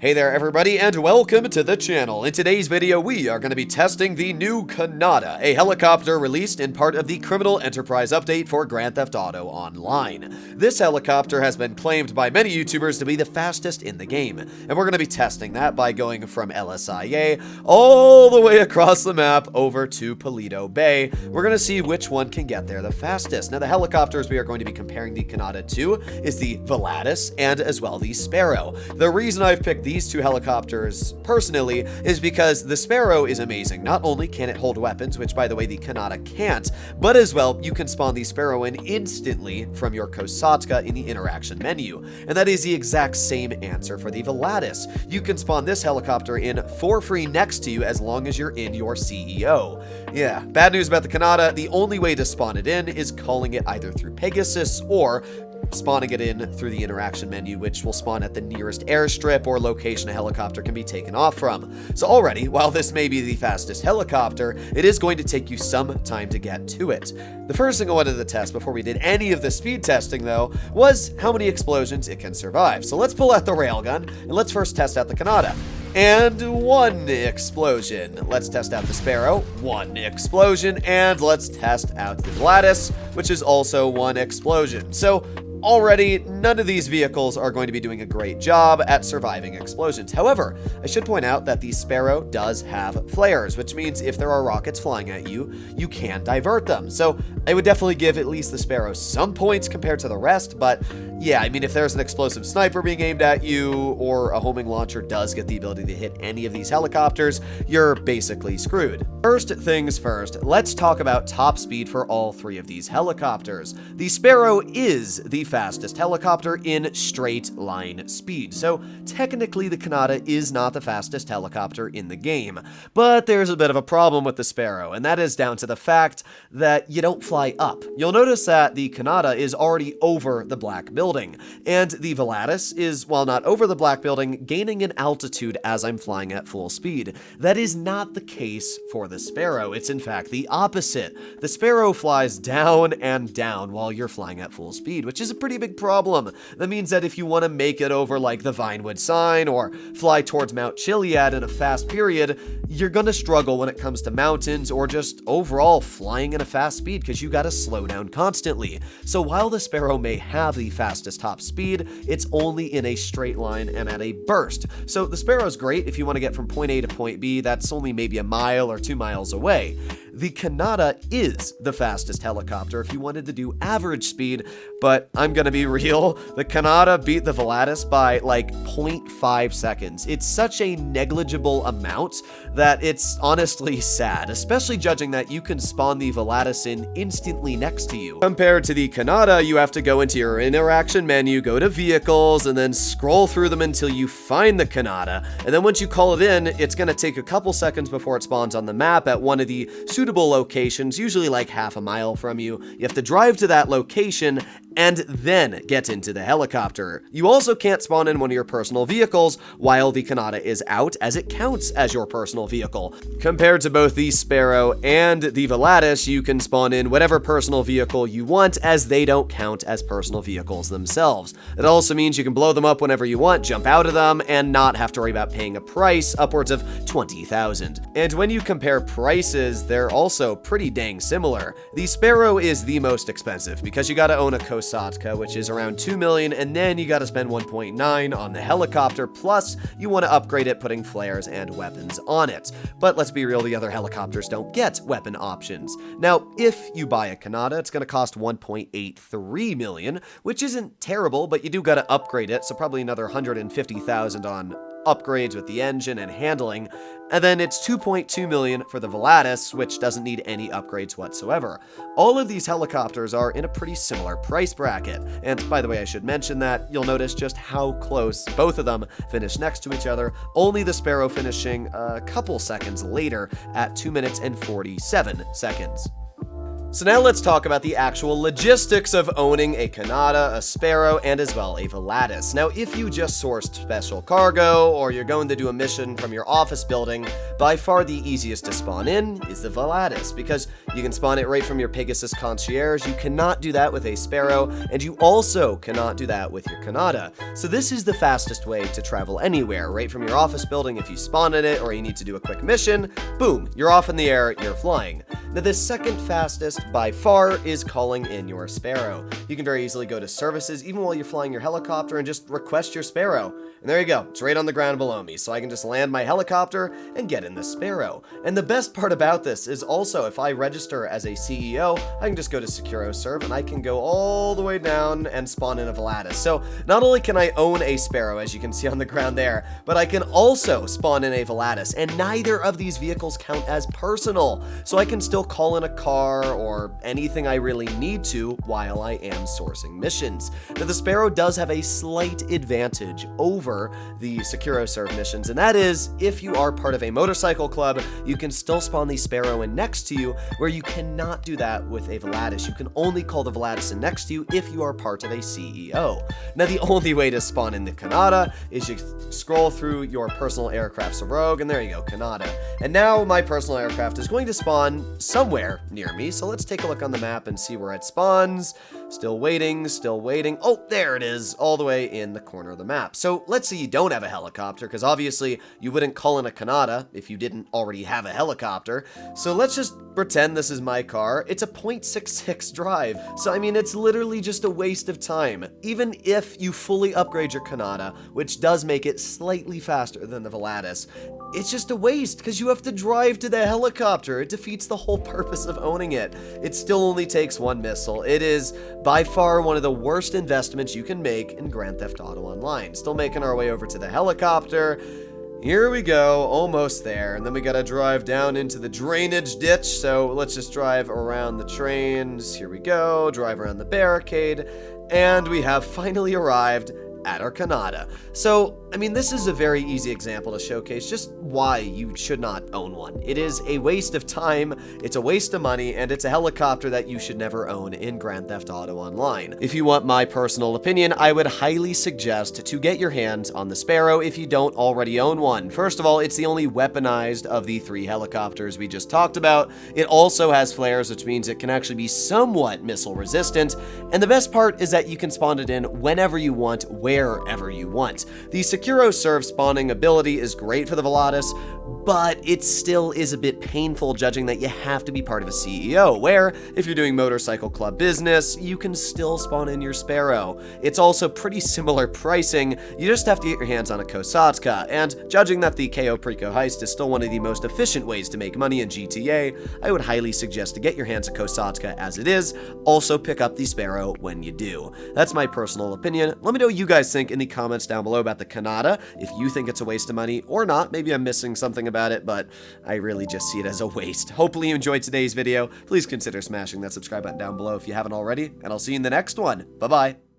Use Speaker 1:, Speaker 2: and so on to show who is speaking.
Speaker 1: Hey there everybody, and welcome to the channel. In today's video, we are going to be testing the new Kanada, a helicopter released in part of the Criminal Enterprise update for Grand Theft Auto Online. This helicopter has been claimed by many YouTubers to be the fastest in the game, and we're going to be testing that by going from LSIA all the way across the map over to Paleto Bay. We're going to see which one can get there the fastest. Now, the helicopters we are going to be comparing the Kanada to is the Volatus and as well the Sparrow. The reason I've picked these two helicopters personally is because the Sparrow is amazing. Not only can it hold weapons, which by the way the Kanada can't, but as well you can spawn the Sparrow in instantly from your Kosatka in the interaction menu. And that is the exact same answer for the Volatus. You can spawn this helicopter in for free next to you as long as you're in your CEO. Yeah, bad news about the Kanada, the only way to spawn it in is calling it either through Pegasus or spawning it in through the interaction menu, which will spawn at the nearest airstrip or location a helicopter can be taken off from. So already, while this may be the fastest helicopter, it is going to take you some time to get to it. The first thing I wanted to test before we did any of the speed testing though, was how many explosions it can survive. So let's pull out the railgun, and let's first test out the Kanada. And one explosion. Let's test out the Sparrow, one explosion, and let's test out the Volatus, which is also one explosion. So already, none of these vehicles are going to be doing a great job at surviving explosions. However, I should point out that the Sparrow does have flares, which means if there are rockets flying at you, you can divert them. So I would definitely give at least the Sparrow some points compared to the rest, but yeah, I mean, if there's an explosive sniper being aimed at you, or a homing launcher does get the ability to hit any of these helicopters, you're basically screwed. First things first, let's talk about top speed for all three of these helicopters. The Sparrow is the fastest helicopter in straight line speed, so technically the Kanada is not the fastest helicopter in the game. But there's a bit of a problem with the Sparrow, and that is down to the fact that you don't fly up. You'll notice that the Kanada is already over the black building, and the Volatus is, while not over the black building, gaining in altitude as I'm flying at full speed. That is not the case for the Sparrow. It's in fact the opposite. The Sparrow flies down and down while you're flying at full speed, which is a pretty big problem. That means that if you want to make it over like the Vinewood sign or fly towards Mount Chiliad in a fast period, you're gonna struggle when it comes to mountains or just overall flying in a fast speed because you gotta slow down constantly. So while the Sparrow may have the fastest top speed, it's only in a straight line and at a burst. So the Sparrow's great if you want to get from point A to point B, that's only maybe a mile or 2 miles away. The Kanada is the fastest helicopter if you wanted to do average speed, but I'm gonna be real, the Kanada beat the Volatus by like 0.5 seconds. It's such a negligible amount that it's honestly sad, especially judging that you can spawn the Volatus in instantly next to you. Compared to the Kanada, you have to go into your interaction menu, go to vehicles, and then scroll through them until you find the Kanada. And then once you call it in, it's gonna take a couple seconds before it spawns on the map at one of the suitable locations, usually like half a mile from you. You have to drive to that location and then get into the helicopter. You also can't spawn in one of your personal vehicles while the Kanada is out, as it counts as your personal vehicle. Compared to both the Sparrow and the Volatus, you can spawn in whatever personal vehicle you want, as they don't count as personal vehicles themselves. It also means you can blow them up whenever you want, jump out of them, and not have to worry about paying a price upwards of 20,000. And when you compare prices, they're also pretty dang similar. The Sparrow is the most expensive because you gotta own a Kosatka, which is around 2 million, and then you gotta spend 1.9 on the helicopter, plus you want to upgrade it putting flares and weapons on it. But let's be real, the other helicopters don't get weapon options. Now, if you buy a Kanada, it's gonna cost 1.83 million, which isn't terrible, but you do gotta upgrade it, so probably another 150,000 on upgrades with the engine and handling, and then it's 2.2 million for the Volatus, which doesn't need any upgrades whatsoever. All of these helicopters are in a pretty similar price bracket, and by the way, I should mention that you'll notice just how close both of them finish next to each other, only the Sparrow finishing a couple seconds later at 2 minutes and 47 seconds. So now let's talk about the actual logistics of owning a Kanada, a Sparrow, and as well a Volatus. Now, if you just sourced special cargo, or you're going to do a mission from your office building, by far the easiest to spawn in is the Volatus, because you can spawn it right from your Pegasus Concierge. You cannot do that with a Sparrow, and you also cannot do that with your Kanada. So this is the fastest way to travel anywhere, right from your office building. If you spawn in it, or you need to do a quick mission, boom, you're off in the air, you're flying. Now, the second fastest by far is calling in your Sparrow. You can very easily go to services even while you're flying your helicopter and just request your Sparrow. And there you go, it's right on the ground below me, so I can just land my helicopter and get in the Sparrow. And the best part about this is also, if I register as a CEO, I can just go to SecuroServe and I can go all the way down and spawn in a Volatus. So not only can I own a Sparrow, as you can see on the ground there, but I can also spawn in a Volatus, and neither of these vehicles count as personal. So I can still call in a car or anything I really need to while I am sourcing missions. Now, the Sparrow does have a slight advantage over the SecuroServe missions, and that is, if you are part of a motorcycle club, you can still spawn the Sparrow in next to you, where you cannot do that with a Volatus. You can only call the Volatus in next to you if you are part of a CEO. Now, the only way to spawn in the Kanada is you scroll through your personal aircraft's rogue, and there you go, Kanada. And now my personal aircraft is going to spawn somewhere near me, so let's take a look on the map and see where it spawns. Still waiting, still waiting. Oh, there it is, all the way in the corner of the map. So let's say you don't have a helicopter, because obviously you wouldn't call in a Kanada if you didn't already have a helicopter. So let's just pretend this is my car. It's a 0.66 drive, so I mean, it's literally just a waste of time. Even if you fully upgrade your Kanada, which does make it slightly faster than the Volatus, it's just a waste, because you have to drive to the helicopter. It defeats the whole purpose of owning it. It still only takes one missile. It is by far one of the worst investments you can make in Grand Theft Auto Online. Still making our way over to the helicopter. Here we go, almost there, and then we gotta drive down into the drainage ditch, so let's just drive around the trains. Here we go, drive around the barricade, and we have finally arrived at our Kanada. So, I mean, this is a very easy example to showcase just why you should not own one. It is a waste of time, it's a waste of money, and it's a helicopter that you should never own in Grand Theft Auto Online. If you want my personal opinion, I would highly suggest to get your hands on the Sparrow if you don't already own one. First of all, it's the only weaponized of the 3 helicopters we just talked about. It also has flares, which means it can actually be somewhat missile resistant, and the best part is that you can spawn it in whenever you want, wherever you want. The SecuroServe spawning ability is great for the Volatus, but it still is a bit painful judging that you have to be part of a CEO, where if you're doing motorcycle club business, you can still spawn in your Sparrow. It's also pretty similar pricing, you just have to get your hands on a Kosatka, and judging that the KO Preco heist is still one of the most efficient ways to make money in GTA, I would highly suggest to get your hands on Kosatka as it is. Also pick up the Sparrow when you do. That's my personal opinion. Let me know what you guys think in the comments down below about the Kanada, if you think it's a waste of money or not. Maybe I'm missing something about it, but I really just see it as a waste. Hopefully you enjoyed today's video. Please consider smashing that subscribe button down below if you haven't already, and I'll see you in the next one. Bye-bye.